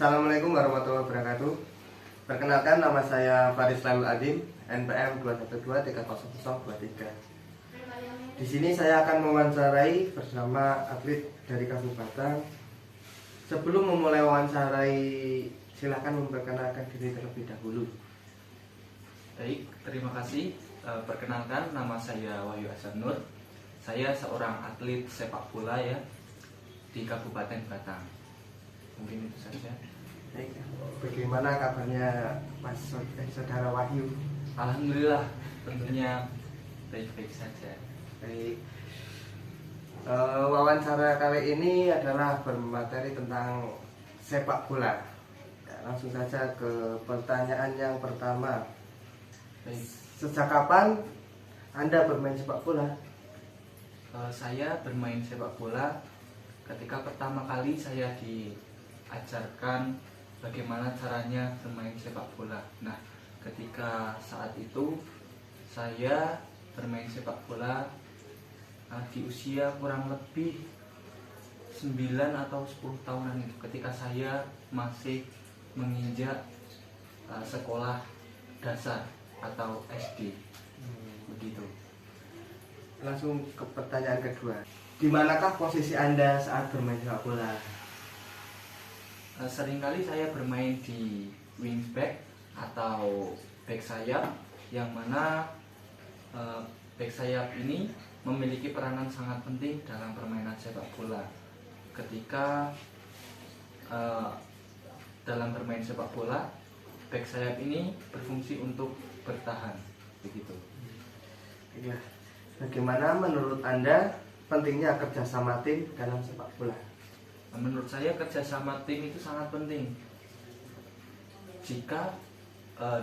Assalamualaikum warahmatullahi wabarakatuh. Perkenalkan, nama saya Faris Lalul Adin, NPM 2123003. Di sini saya akan mewawancarai bersama atlet dari Kabupaten. Sebelum memulai wawancarai, silakan memperkenalkan diri terlebih dahulu. Baik, terima kasih. Perkenalkan, nama saya Wahyu Hasan Nur. Saya seorang atlet sepak bola ya di Kabupaten Batang. Mungkin itu saja. Baik, bagaimana kabarnya saudara Wahyu? Alhamdulillah, tentunya baik-baik saja. Baik. Wawancara kali ini adalah bermateri tentang sepak bola. Ya, langsung saja ke pertanyaan yang pertama. Baik, Sejak kapan Anda bermain sepak bola? saya bermain sepak bola ketika pertama kali saya diajarkan bagaimana caranya bermain sepak bola. Nah, ketika saat itu saya bermain sepak bola di usia kurang lebih 9 atau 10 tahunan itu, ketika saya masih menginjak sekolah dasar atau SD. Begitu. Langsung ke pertanyaan kedua. Di manakah posisi Anda saat bermain sepak bola? Seringkali saya bermain di wingback atau back sayap, yang mana back sayap ini memiliki peranan sangat penting dalam permainan sepak bola. Ketika dalam bermain sepak bola, back sayap ini berfungsi untuk bertahan, begitu. Ya. Bagaimana menurut Anda pentingnya kerjasama tim dalam sepak bola? Menurut saya kerjasama tim itu sangat penting. Jika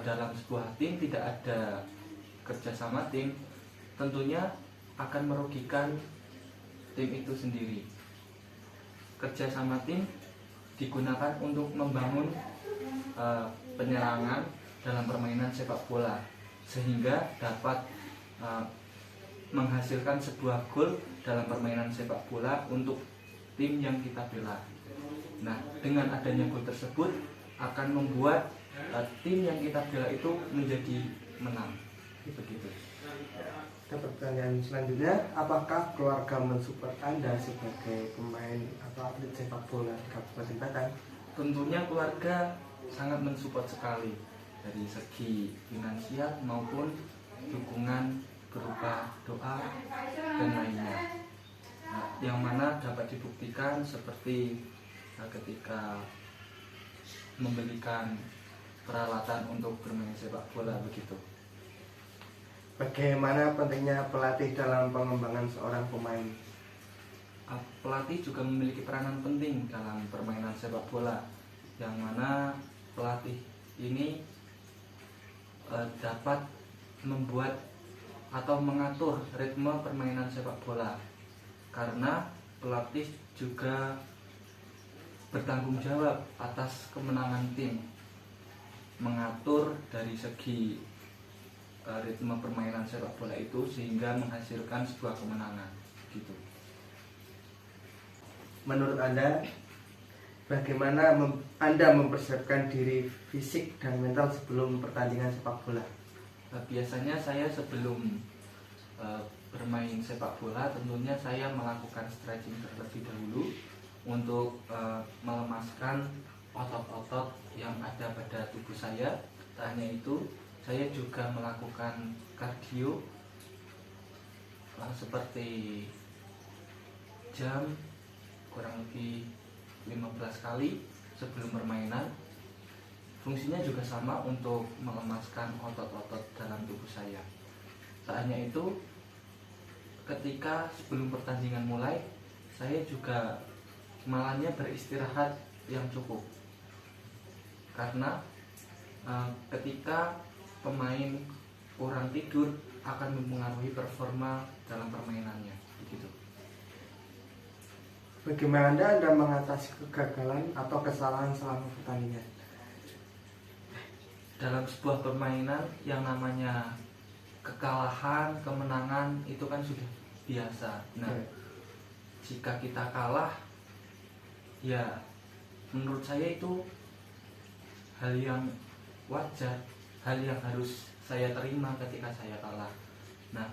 dalam sebuah tim tidak ada kerjasama tim, tentunya akan merugikan tim itu sendiri. Kerjasama tim digunakan untuk membangun penyerangan dalam permainan sepak bola, sehingga dapat menghasilkan sebuah gol dalam permainan sepak bola untuk tim yang kita bela. Nah, dengan adanya gol tersebut akan membuat tim yang kita bela itu menjadi menang. Begitu. Kita pertanyaan selanjutnya, apakah keluarga mensupport Anda sebagai pemain atau atlet sepak bola di Kabupaten Batang? Tentunya keluarga sangat mensupport sekali dari segi finansial maupun dukungan berupa doa dan lainnya. Nah, yang mana dapat dibuktikan seperti ketika membelikan peralatan untuk bermain sepak bola, begitu. Bagaimana pentingnya pelatih dalam pengembangan seorang pemain? Pelatih juga memiliki peranan penting dalam permainan sepak bola, yang mana pelatih ini dapat membuat atau mengatur ritme permainan sepak bola, karena pelatih juga bertanggung jawab atas kemenangan tim, mengatur dari segi ritme permainan sepak bola itu sehingga menghasilkan sebuah kemenangan, gitu. Menurut Anda, bagaimana Anda mempersiapkan diri fisik dan mental sebelum pertandingan sepak bola? Biasanya saya sebelum bermain sepak bola, tentunya saya melakukan stretching terlebih dahulu untuk melemaskan otot-otot yang ada pada tubuh saya. Tak hanya itu, saya juga melakukan kardio seperti jam kurang lebih 15 kali sebelum permainan. Fungsinya juga sama untuk melemaskan otot-otot dalam tubuh saya. Tak hanya itu, ketika sebelum pertandingan mulai, saya juga malahnya beristirahat yang cukup. Karena ketika pemain kurang tidur akan mempengaruhi performa dalam permainannya, begitu. Bagaimana Anda mengatasi kegagalan atau kesalahan selama pertandingan? Dalam sebuah permainan yang namanya kekalahan, kemenangan itu kan sudah biasa. Nah, jika kita kalah, ya menurut saya itu hal yang wajar, hal yang harus saya terima ketika saya kalah. Nah,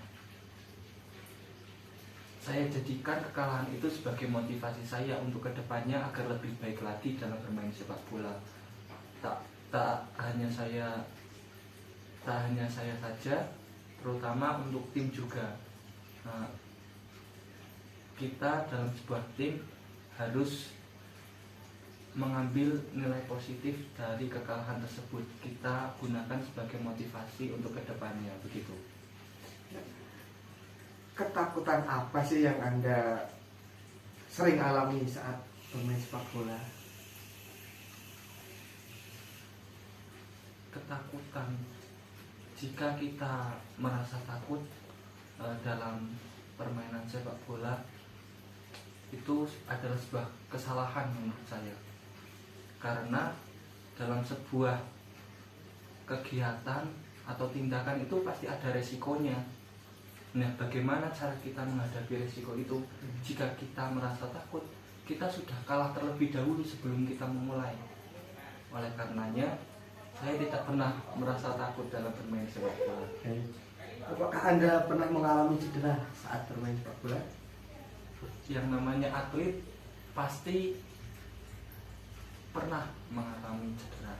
saya jadikan kekalahan itu sebagai motivasi saya untuk kedepannya agar lebih baik lagi dalam bermain sepak bola. Tak hanya saya saja, terutama untuk tim juga. Nah, kita dalam sebuah tim harus mengambil nilai positif dari kekalahan tersebut, kita gunakan sebagai motivasi untuk kedepannya, begitu. Ketakutan apa sih yang Anda sering alami saat bermain sepak bola? Ketakutan, jika kita merasa takut dalam permainan sepak bola, itu adalah sebuah kesalahan menurut saya. Karena dalam sebuah kegiatan atau tindakan itu pasti ada resikonya. Nah, bagaimana cara kita menghadapi resiko itu? Jika kita merasa takut, kita sudah kalah terlebih dahulu sebelum kita memulai. Oleh karenanya, saya tidak pernah merasa takut dalam bermain sepak bola. Apakah Anda pernah mengalami cedera saat bermain sepak bola? Yang namanya atlet pasti pernah mengalami cedera,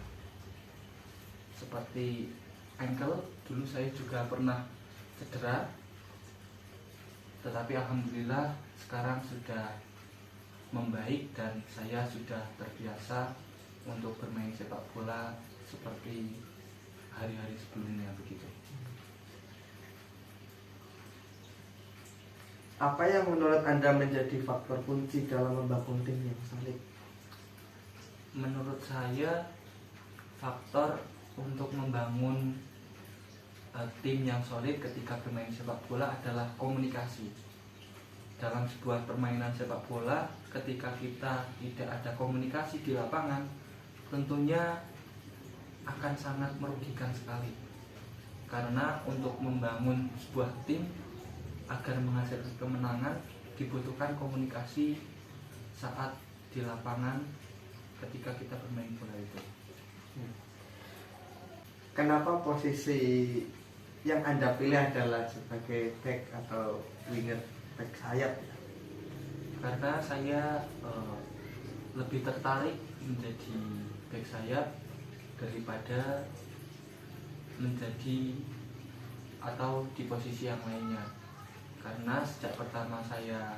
seperti ankle. Dulu saya juga pernah cedera, tetapi alhamdulillah sekarang sudah membaik dan saya sudah terbiasa untuk bermain sepak bola seperti hari-hari sebelumnya, begitu. Apa yang menurut Anda menjadi faktor kunci dalam membangun tim yang solid? Menurut saya, faktor untuk membangun tim yang solid ketika bermain sepak bola adalah komunikasi. Dalam sebuah permainan sepak bola, ketika kita tidak ada komunikasi di lapangan, tentunya akan sangat merugikan sekali. Karena untuk membangun sebuah tim agar menghasilkan kemenangan dibutuhkan komunikasi saat di lapangan ketika kita bermain bola itu. Kenapa posisi yang Anda pilih adalah sebagai back atau winger, back sayap? Karena saya lebih tertarik menjadi back sayap daripada menjadi atau di posisi yang lainnya. Karena sejak pertama saya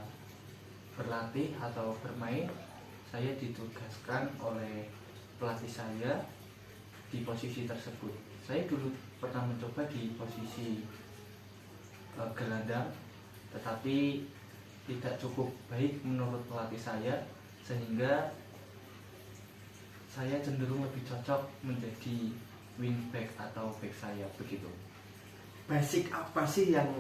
berlatih atau bermain, saya ditugaskan oleh pelatih saya di posisi tersebut. Saya dulu pernah mencoba di posisi gelandang, tetapi tidak cukup baik menurut pelatih saya, sehingga saya cenderung lebih cocok menjadi wingback atau back sayap, begitu. Basic apa sih yang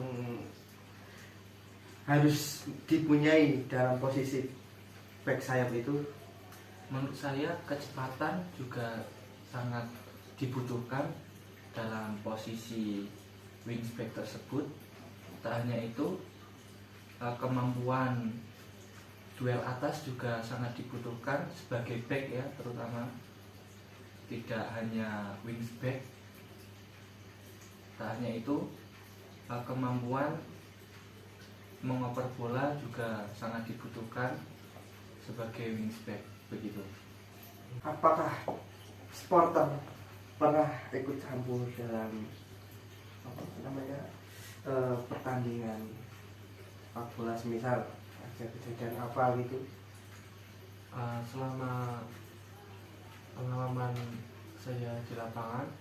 harus dipunyai dalam posisi back sayap itu? Menurut saya kecepatan juga sangat dibutuhkan dalam posisi wingback tersebut. Tak hanya itu, kemampuan duel atas juga sangat dibutuhkan sebagai back ya, terutama tidak hanya wingback. Tak hanya itu, kemampuan mengoper bola juga sangat dibutuhkan sebagai wingback, begitu. Apakah supporter pernah ikut campur dalam pertandingan sepak bola, semisal ada kejadian apa gitu? Selama pengalaman saya di lapangan,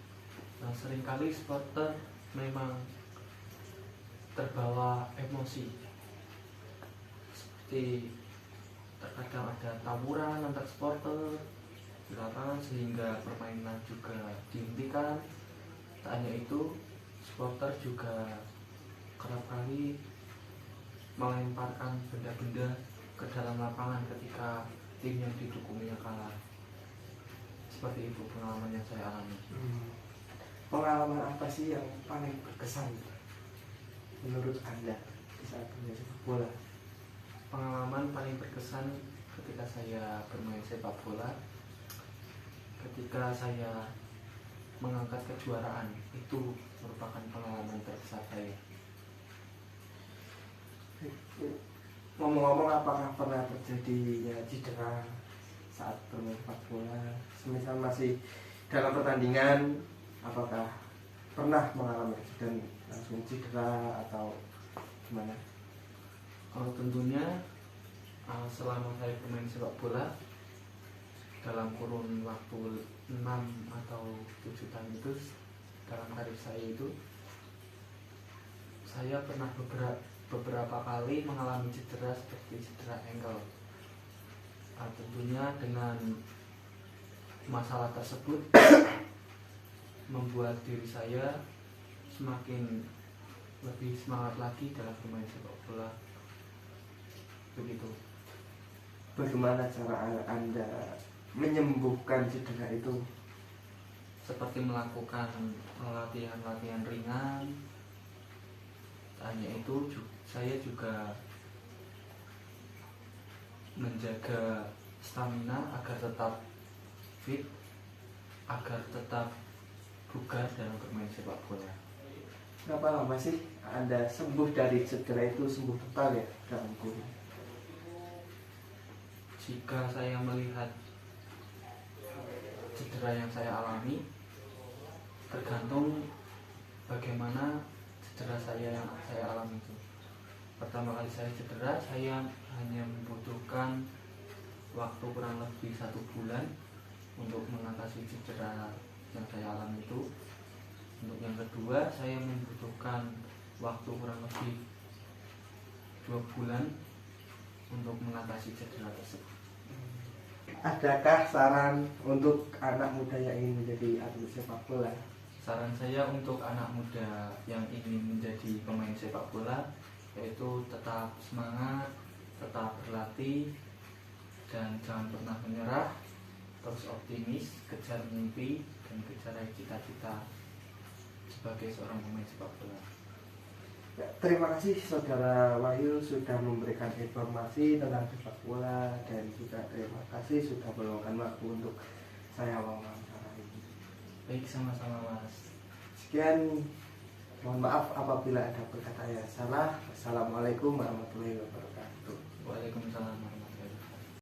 seringkali supporter memang terbawa emosi, seperti terkadang ada tawuran antar supporter di lapangan sehingga permainan juga dihentikan. Tak hanya itu, supporter juga kerap kali melemparkan benda-benda ke dalam lapangan ketika tim yang didukungnya kalah. Seperti itu pengalaman yang saya alami. Pengalaman apa sih yang paling berkesan menurut Anda di saat bermain sepak bola? Pengalaman paling berkesan ketika saya bermain sepak bola, ketika saya mengangkat kejuaraan. Itu merupakan pengalaman terbesar saya. Ngomong-ngomong, apakah pernah terjadi ya cedera saat bermain sepak bola? Semisal masih dalam pertandingan, apakah pernah mengalami dan langsung cedera atau gimana? Tentunya selama saya bermain sepak bola dalam kurun waktu 6 atau 7 tahun itu, dalam karir saya itu, saya pernah beberapa kali mengalami cedera seperti cedera ankle. Tentunya dengan masalah tersebut membuat diri saya semakin lebih semangat lagi dalam bermain sepak bola. Begitu. Bagaimana cara Anda menyembuhkan cedera itu? Seperti melakukan latihan-latihan ringan. Hanya itu saya juga menjaga stamina agar tetap fit, agar tetap bugar dalam bermain sepak bola. Berapa lama sih Anda sembuh dari cedera itu, sembuh total ya dalam kurun? Jika saya melihat cedera yang saya alami, tergantung bagaimana cedera saya yang saya alami itu. Pertama kali saya cedera, saya hanya membutuhkan waktu kurang lebih 1 bulan untuk mengatasi cedera yang saya alami itu. Untuk yang kedua, saya membutuhkan waktu kurang lebih 2 bulan untuk mengatasi cedera tersebut. Adakah saran untuk anak muda yang ingin menjadi atlet sepak bola? Saran saya untuk anak muda yang ingin menjadi pemain sepak bola yaitu tetap semangat, tetap berlatih, dan jangan pernah menyerah, terus optimis, kejar mimpi, dan kejar cita-cita sebagai seorang pemain sepak bola. Ya, terima kasih Saudara Wahyu sudah memberikan informasi tentang sepak bola, dan juga terima kasih sudah meluangkan waktu untuk saya wawancarai. Baik, sama-sama Mas. Sekian, mohon maaf apabila ada perkataan yang salah. Wassalamualaikum warahmatullahi wabarakatuh. Waalaikumsalam.